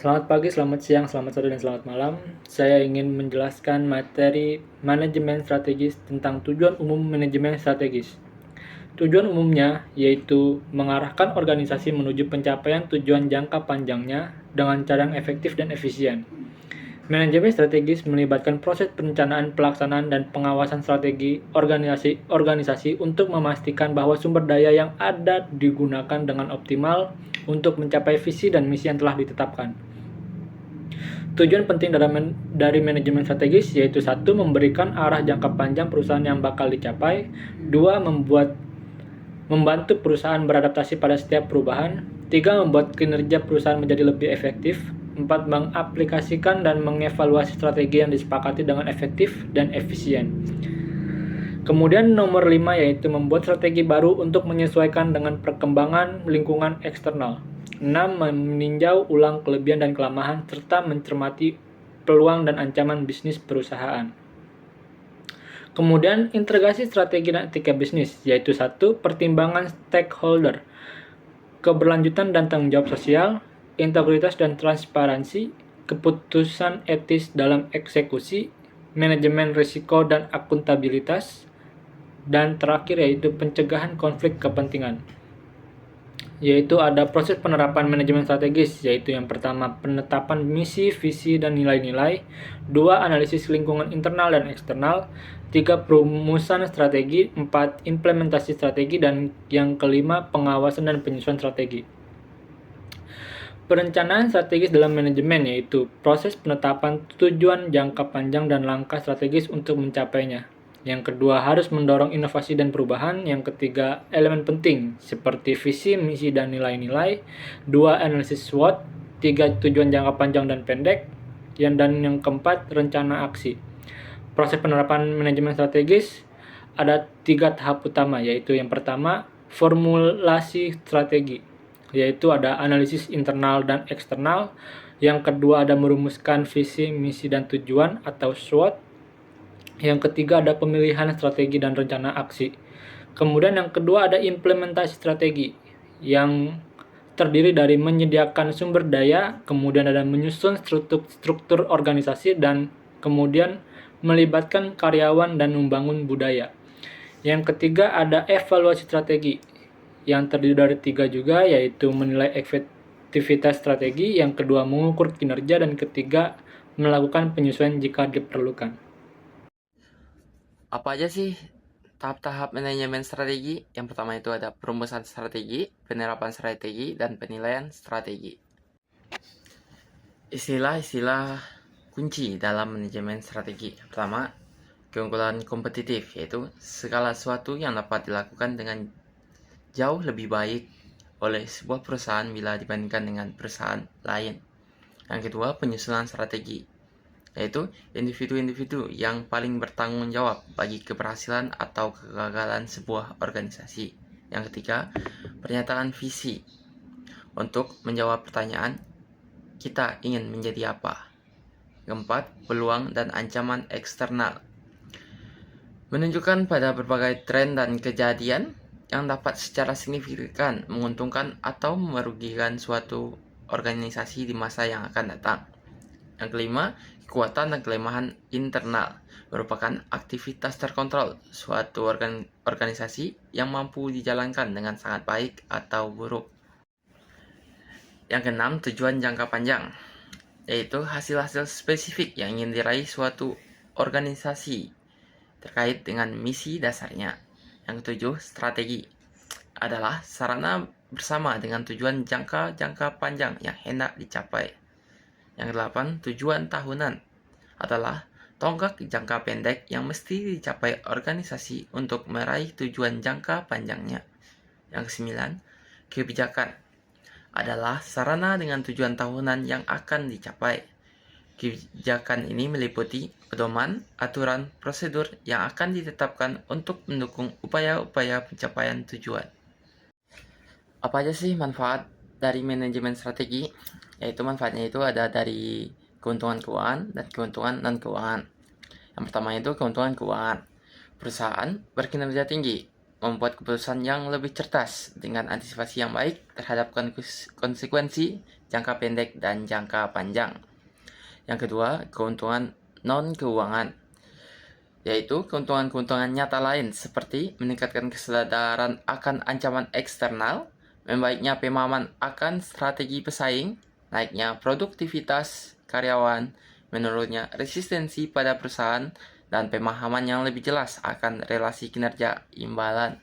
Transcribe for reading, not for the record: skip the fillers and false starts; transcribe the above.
Selamat pagi, selamat siang, selamat sore, dan selamat malam. Saya ingin menjelaskan materi manajemen strategis tentang tujuan umum manajemen strategis. Tujuan umumnya yaitu mengarahkan organisasi menuju pencapaian tujuan jangka panjangnya dengan cara yang efektif dan efisien. Manajemen strategis melibatkan proses perencanaan, pelaksanaan, dan pengawasan strategi organisasi untuk memastikan bahwa sumber daya yang ada digunakan dengan optimal untuk mencapai visi dan misi yang telah ditetapkan. Tujuan penting dari manajemen strategis yaitu 1. Memberikan arah jangka panjang perusahaan yang bakal dicapai. 2. Membantu perusahaan beradaptasi pada setiap perubahan. 3. Membuat kinerja perusahaan menjadi lebih efektif. 4. Mengaplikasikan dan mengevaluasi strategi yang disepakati dengan efektif dan efisien. Kemudian nomor 5 yaitu membuat strategi baru untuk menyesuaikan dengan perkembangan lingkungan eksternal. 6. Meninjau ulang kelebihan dan kelemahan serta mencermati peluang dan ancaman bisnis perusahaan. Kemudian integrasi strategi dan etika bisnis yaitu 1. Pertimbangan stakeholder, keberlanjutan dan tanggung jawab sosial, integritas dan transparansi, keputusan etis dalam eksekusi, manajemen risiko dan akuntabilitas, dan terakhir yaitu pencegahan konflik kepentingan. Yaitu ada proses penerapan manajemen strategis, yaitu yang pertama penetapan misi, visi, dan nilai-nilai. 2. Analisis lingkungan internal dan eksternal. 3. Perumusan strategi. 4. Implementasi strategi. Dan yang kelima pengawasan dan penyusunan strategi. Perencanaan strategis dalam manajemen yaitu proses penetapan tujuan jangka panjang dan langkah strategis untuk mencapainya. Yang kedua, harus mendorong inovasi dan perubahan. Yang ketiga, elemen penting seperti visi, misi, dan nilai-nilai. 2. Analisis SWOT. 3. Tujuan jangka panjang dan pendek. Dan yang keempat, rencana aksi. Proses penerapan manajemen strategis ada 3 tahap utama, yaitu yang pertama, formulasi strategi, yaitu ada analisis internal dan eksternal. Yang kedua, ada merumuskan visi, misi, dan tujuan atau SWOT. Yang ketiga ada pemilihan strategi dan rencana aksi. Kemudian yang kedua ada implementasi strategi yang terdiri dari menyediakan sumber daya, kemudian ada menyusun struktur organisasi, dan kemudian melibatkan karyawan dan membangun budaya. Yang ketiga ada evaluasi strategi yang terdiri dari 3 juga, yaitu menilai efektivitas strategi, yang kedua mengukur kinerja, dan ketiga melakukan penyesuaian jika diperlukan. Apa aja sih tahap-tahap manajemen strategi? Yang pertama itu ada perumusan strategi, penerapan strategi, dan penilaian strategi. Istilah-istilah kunci dalam manajemen strategi. Pertama, keunggulan kompetitif, yaitu segala sesuatu yang dapat dilakukan dengan jauh lebih baik oleh sebuah perusahaan bila dibandingkan dengan perusahaan lain. Yang kedua, penyusunan strategi, yaitu individu-individu yang paling bertanggung jawab bagi keberhasilan atau kegagalan sebuah organisasi. Yang ketiga, pernyataan visi untuk menjawab pertanyaan kita ingin menjadi apa. Keempat, peluang dan ancaman eksternal, menunjukkan pada berbagai tren dan kejadian yang dapat secara signifikan menguntungkan atau merugikan suatu organisasi di masa yang akan datang. Yang kelima, kekuatan dan kelemahan internal, merupakan aktivitas terkontrol suatu organisasi yang mampu dijalankan dengan sangat baik atau buruk. Yang keenam, tujuan jangka panjang, yaitu hasil-hasil spesifik yang ingin diraih suatu organisasi terkait dengan misi dasarnya. Yang ketujuh, strategi, adalah sarana bersama dengan tujuan jangka panjang yang hendak dicapai. Yang kedelapan, tujuan tahunan, adalah tonggak jangka pendek yang mesti dicapai organisasi untuk meraih tujuan jangka panjangnya. Yang kesembilan, kebijakan, adalah sarana dengan tujuan tahunan yang akan dicapai. Kebijakan ini meliputi pedoman, aturan, prosedur yang akan ditetapkan untuk mendukung upaya-upaya pencapaian tujuan. Apa aja sih manfaat dari manajemen strategi? Yaitu manfaatnya itu ada dari keuntungan keuangan dan keuntungan non-keuangan. Yang pertama itu keuntungan keuangan. Perusahaan berkinerja tinggi, membuat keputusan yang lebih cerdas dengan antisipasi yang baik terhadap konsekuensi jangka pendek dan jangka panjang. Yang kedua, keuntungan non-keuangan, yaitu keuntungan-keuntungan nyata lain seperti meningkatkan kesadaran akan ancaman eksternal, membaiknya pemahaman akan strategi pesaing, naiknya produktivitas karyawan, menurunnya resistensi pada perusahaan, dan pemahaman yang lebih jelas akan relasi kinerja imbalan.